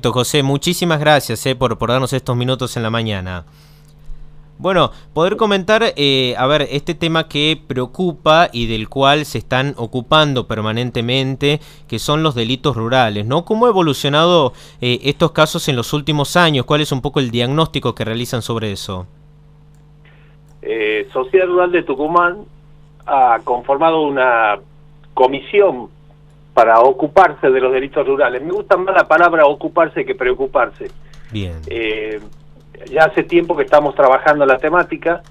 José, muchísimas gracias por darnos estos minutos en la mañana. Bueno, poder comentar, a ver, este tema que preocupa y del cual se están ocupando permanentemente, que son los delitos rurales, ¿no? ¿Cómo ha evolucionado estos casos en los últimos años? ¿Cuál es un poco el diagnóstico que realizan sobre eso? Sociedad Rural de Tucumán ha conformado una comisión para ocuparse de los delitos rurales. Me gusta más la palabra ocuparse que preocuparse. Bien. Ya hace tiempo que estamos trabajando en la temática.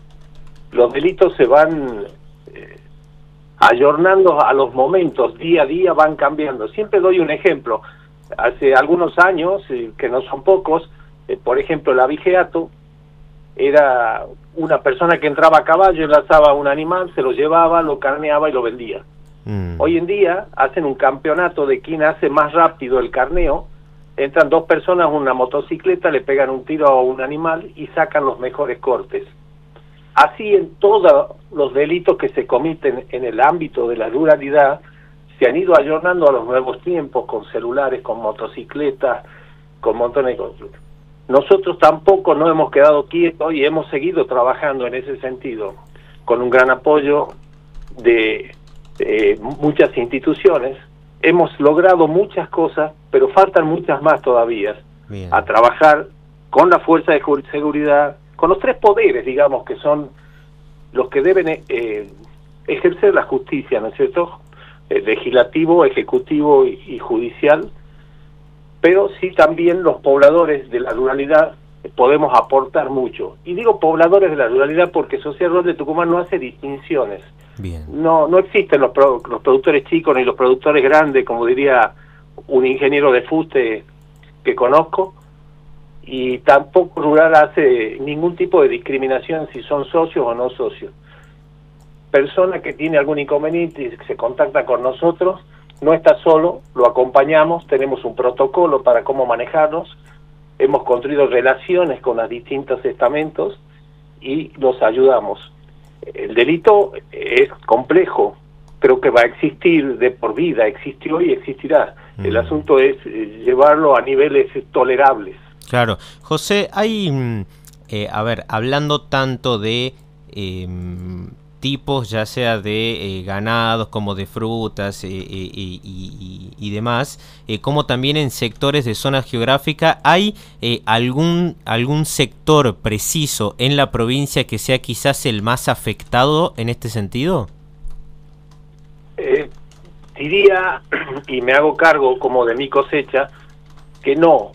Los delitos se van ayornando a los momentos, día a día van cambiando. Siempre doy un ejemplo. Hace algunos años, que no son pocos, por ejemplo, el abigeato era una persona que entraba a caballo, enlazaba a un animal, se lo llevaba, lo carneaba y lo vendía. Hoy en día hacen un campeonato de quién hace más rápido el carneo. Entran dos personas en una motocicleta, le pegan un tiro a un animal y sacan los mejores cortes. Así en todos los delitos que se cometen en el ámbito de la ruralidad se han ido ayornando a los nuevos tiempos, con celulares, con motocicletas, con montones de cosas. Nosotros tampoco no hemos quedado quietos y hemos seguido trabajando en ese sentido, con un gran apoyo de muchas instituciones. Hemos logrado muchas cosas, pero faltan muchas más todavía. Bien. A trabajar con la fuerza de seguridad, con los tres poderes, digamos, que son los que deben ejercer la justicia, ¿no es cierto? Legislativo, ejecutivo y judicial, pero sí también los pobladores de la ruralidad podemos aportar mucho. Y digo pobladores de la ruralidad porque Sociedad Rural de Tucumán no hace distinciones. Bien. No existen los productores chicos ni los productores grandes, como diría un ingeniero de fuste que conozco, y tampoco Rural hace ningún tipo de discriminación si son socios o no socios. Persona que tiene algún inconveniente y se contacta con nosotros, no está solo, lo acompañamos, tenemos un protocolo para cómo manejarnos, hemos construido relaciones con los distintos estamentos y los ayudamos. El delito es complejo, creo que va a existir de por vida, existió y existirá. El asunto es llevarlo a niveles tolerables. Claro. José, hay, a ver, hablando tanto de tipos, ya sea de ganados como de frutas y demás, como también en sectores de zona geográfica, ¿hay algún sector preciso en la provincia que sea quizás el más afectado en este sentido? Diría, y me hago cargo como de mi cosecha, que no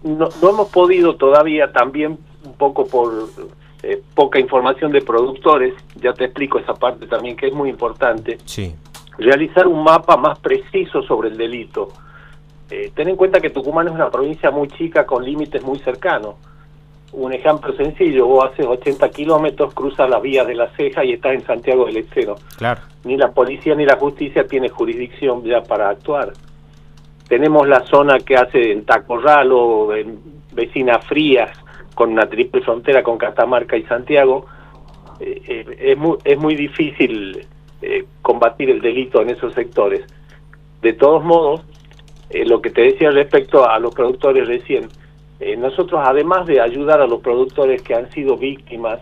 hemos podido todavía, también un poco por poca información de productores, ya te explico esa parte también que es muy importante, sí, realizar un mapa más preciso sobre el delito. Ten en cuenta que Tucumán es una provincia muy chica con límites muy cercanos. Un ejemplo sencillo, vos haces 80 kilómetros, cruzas las vías de la Ceja y estás en Santiago del Estero. Claro. Ni la policía ni la justicia tiene jurisdicción ya para actuar. Tenemos la zona que hace en Tacorralo, en Vecinas Frías, con una triple frontera con Catamarca y Santiago. Es muy difícil combatir el delito en esos sectores. De todos modos, lo que te decía respecto a los productores recién, nosotros además de ayudar a los productores que han sido víctimas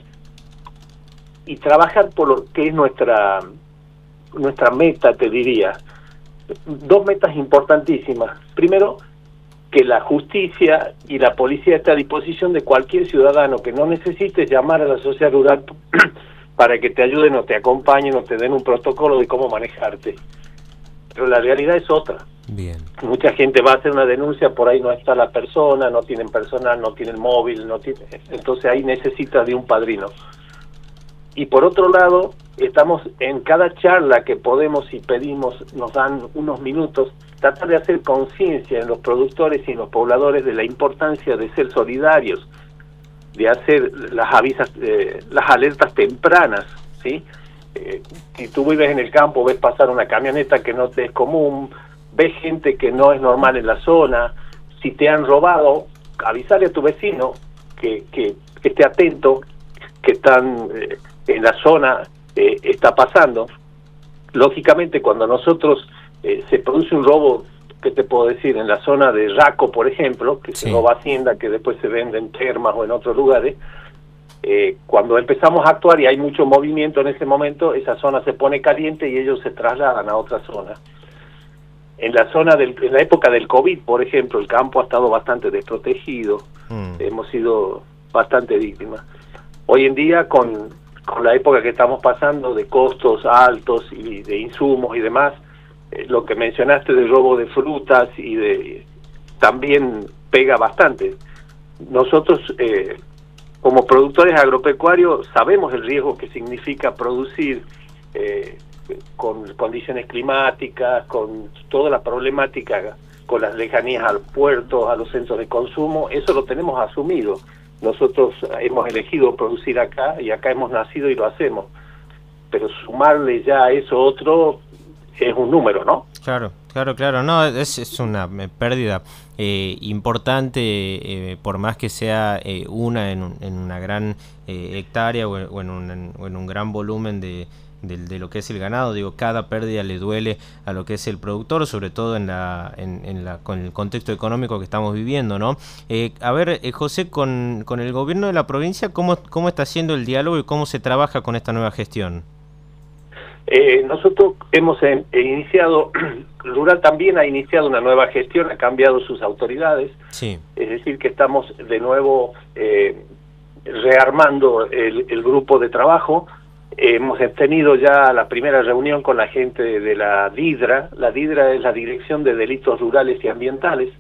y trabajar por lo que es nuestra meta, te diría, dos metas importantísimas. Primero, que la justicia y la policía esté a disposición de cualquier ciudadano que no necesite llamar a la sociedad rural para que te ayuden o te acompañen o te den un protocolo de cómo manejarte. Pero la realidad es otra. Bien. Mucha gente va a hacer una denuncia, por ahí no está la persona, no tienen personal, no tienen móvil, entonces ahí necesita de un padrino. Y por otro lado, estamos en cada charla que podemos y pedimos, nos dan unos minutos, tratar de hacer conciencia en los productores y en los pobladores de la importancia de ser solidarios, de hacer las alertas tempranas, ¿sí? Si tú vives en el campo, ves pasar una camioneta que no te es común, ves gente que no es normal en la zona, si te han robado, avisarle a tu vecino que esté atento, que están en la zona, está pasando. Lógicamente, cuando nosotros se produce un robo ¿qué te puedo decir? En la zona de Raco, por ejemplo, que Sí. se roba hacienda, que después se vende en termas o en otros lugares. Cuando empezamos a actuar y hay mucho movimiento en ese momento, esa zona se pone caliente y ellos se trasladan a otra zona. En la época del COVID, por ejemplo, el campo ha estado bastante desprotegido, hemos sido bastante víctimas. Hoy en día, con la época que estamos pasando de costos altos y de insumos y demás, lo que mencionaste del robo de frutas también pega bastante. Nosotros, como productores agropecuarios, sabemos el riesgo que significa producir con condiciones climáticas, con toda la problemática, con las lejanías al puerto, a los centros de consumo. Eso lo tenemos asumido. Nosotros hemos elegido producir acá y acá hemos nacido y lo hacemos. Pero sumarle ya a eso otro es un número, ¿no? Claro. No, es una pérdida importante, por más que sea en una gran hectárea o en un gran volumen de lo que es el ganado. Digo, cada pérdida le duele a lo que es el productor, sobre todo con el contexto económico que estamos viviendo, ¿no? A ver, José, con el gobierno de la provincia, ¿cómo está siendo el diálogo y cómo se trabaja con esta nueva gestión? Nosotros hemos iniciado, Rural también ha iniciado una nueva gestión, ha cambiado sus autoridades, sí. Es decir, que estamos de nuevo rearmando el grupo de trabajo. Hemos tenido ya la primera reunión con la gente de la DIDRA. La DIDRA es la Dirección de Delitos Rurales y Ambientales.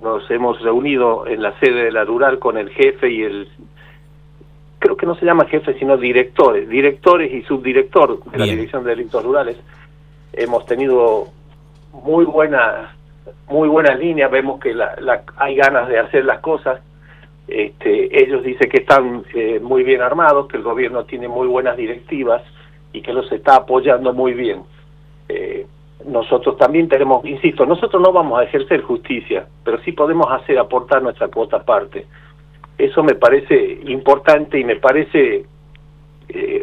Nos hemos reunido en la sede de la Rural con el jefe y creo que no se llama jefe, sino directores y subdirector de la Dirección de Delitos Rurales. Hemos tenido muy buena línea, vemos que hay ganas de hacer las cosas. Ellos dicen que están muy bien armados, que el gobierno tiene muy buenas directivas y que los está apoyando muy bien. Nosotros también tenemos, insisto, nosotros no vamos a ejercer justicia, pero sí podemos aportar nuestra cuota aparte. Eso me parece importante y me parece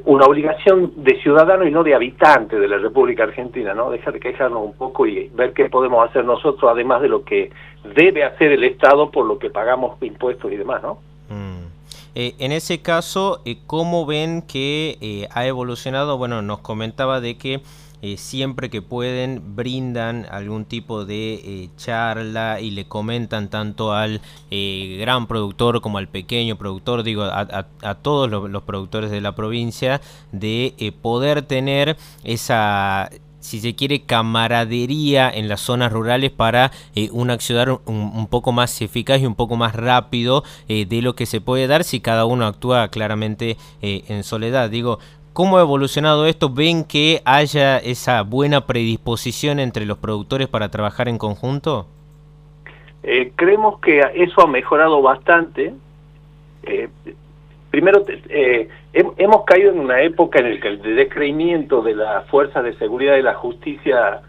una obligación de ciudadano y no de habitante de la República Argentina, ¿no? Dejar de quejarnos un poco y ver qué podemos hacer nosotros, además de lo que debe hacer el Estado por lo que pagamos impuestos y demás, ¿no? En ese caso, ¿cómo ven que ha evolucionado? Bueno, nos comentaba de que siempre que pueden brindan algún tipo de charla y le comentan tanto al gran productor como al pequeño productor, digo, a todos los productores de la provincia, de poder tener esa, si se quiere, camaradería en las zonas rurales para un accionar un poco más eficaz y un poco más rápido de lo que se puede dar si cada uno actúa claramente en soledad. Digo, ¿cómo ha evolucionado esto? ¿Ven que haya esa buena predisposición entre los productores para trabajar en conjunto? Creemos que eso ha mejorado bastante. Primero, hemos caído en una época en la que el descreimiento de las fuerzas de seguridad y la justicia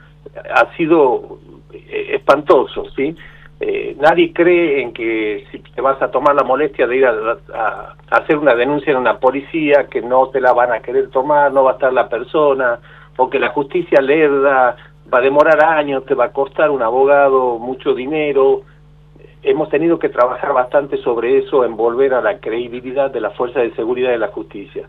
ha sido espantoso, ¿sí? Nadie cree en que si te vas a tomar la molestia de ir a hacer una denuncia en una policía, que no te la van a querer tomar, no va a estar la persona, o que la justicia lerda va a demorar años, te va a costar un abogado mucho dinero. Hemos tenido que trabajar bastante sobre eso, en volver a la credibilidad de la fuerza de seguridad y de la justicia.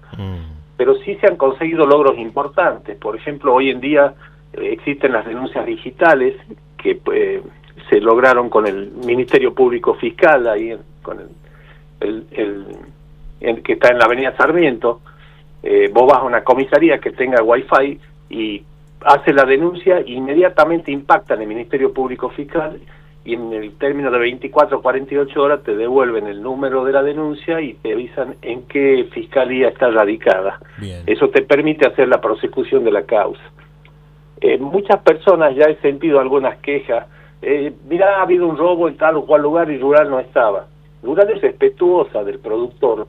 Pero sí se han conseguido logros importantes. Por ejemplo, hoy en día existen las denuncias digitales que se lograron con el Ministerio Público Fiscal, ahí con el que está en la Avenida Sarmiento. Vos vas a una comisaría que tenga Wi-Fi y hace la denuncia e inmediatamente impacta en el Ministerio Público Fiscal, y en el término de 24 o 48 horas te devuelven el número de la denuncia y te avisan en qué fiscalía está radicada. Bien. Eso te permite hacer la prosecución de la causa. Muchas personas ya he sentido algunas quejas. Mirá, ha habido un robo en tal o cual lugar y Rural no estaba. Rural es respetuosa del productor.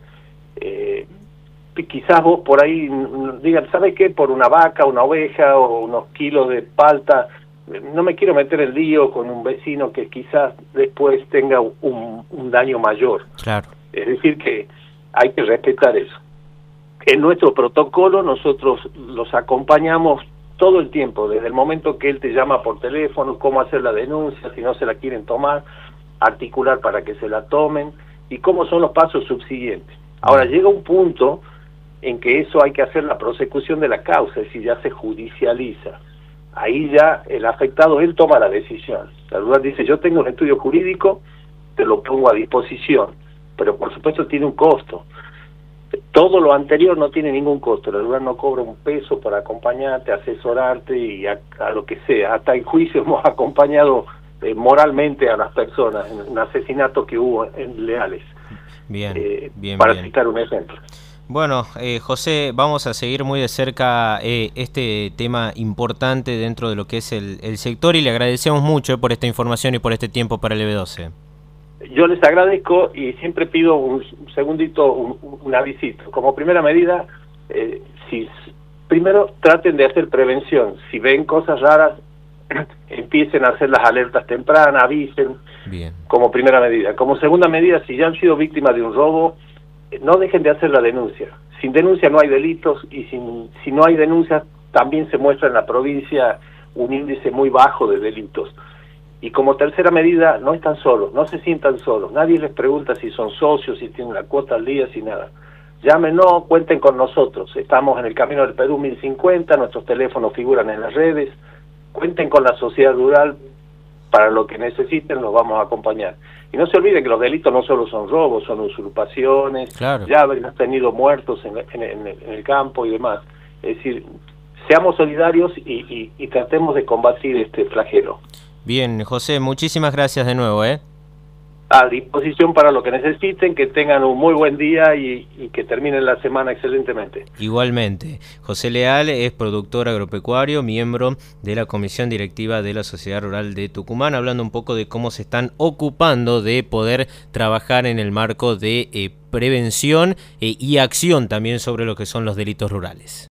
Quizás vos por ahí digan, ¿sabes qué? Por una vaca, una oveja o unos kilos de palta, no me quiero meter en lío con un vecino que quizás después tenga un daño mayor. Claro. Es decir, que hay que respetar eso. En nuestro protocolo nosotros los acompañamos todo el tiempo, desde el momento que él te llama por teléfono, cómo hacer la denuncia, si no se la quieren tomar, articular para que se la tomen, y cómo son los pasos subsiguientes. Ahora, llega un punto en que eso hay que hacer la prosecución de la causa, es decir, ya se judicializa. Ahí ya el afectado, él toma la decisión. La rural dice, yo tengo un estudio jurídico, te lo pongo a disposición, pero por supuesto tiene un costo. Todo lo anterior no tiene ningún costo, la rural no cobra un peso por acompañarte, asesorarte y a lo que sea. Hasta en juicio hemos acompañado moralmente a las personas en un asesinato que hubo en Leales. Bien, bien, para bien. citar un ejemplo. Bueno, José, vamos a seguir muy de cerca este tema importante dentro de lo que es el sector, y le agradecemos mucho por esta información y por este tiempo para el EB12. Yo les agradezco y siempre pido un segundito, un avisito. Como primera medida, primero traten de hacer prevención. Si ven cosas raras, empiecen a hacer las alertas tempranas, avisen. Bien. Como primera medida. Como segunda medida, si ya han sido víctimas de un robo, no dejen de hacer la denuncia. Sin denuncia no hay delitos, y si no hay denuncias, también se muestra en la provincia un índice muy bajo de delitos. Y como tercera medida, no están solos, no se sientan solos. Nadie les pregunta si son socios, si tienen la cuota al día, si nada. Llámenos, cuenten con nosotros. Estamos en el Camino del Perú 1050, nuestros teléfonos figuran en las redes. Cuenten con la sociedad rural, para lo que necesiten los vamos a acompañar. Y no se olviden que los delitos no solo son robos, son usurpaciones, claro. Ya hemos tenido muertos en el campo y demás. Es decir, seamos solidarios y tratemos de combatir este flagelo. Bien, José, muchísimas gracias de nuevo, A disposición para lo que necesiten, que tengan un muy buen día y que terminen la semana excelentemente. Igualmente. José Leal es productor agropecuario, miembro de la Comisión Directiva de la Sociedad Rural de Tucumán, hablando un poco de cómo se están ocupando de poder trabajar en el marco de prevención y acción también sobre lo que son los delitos rurales.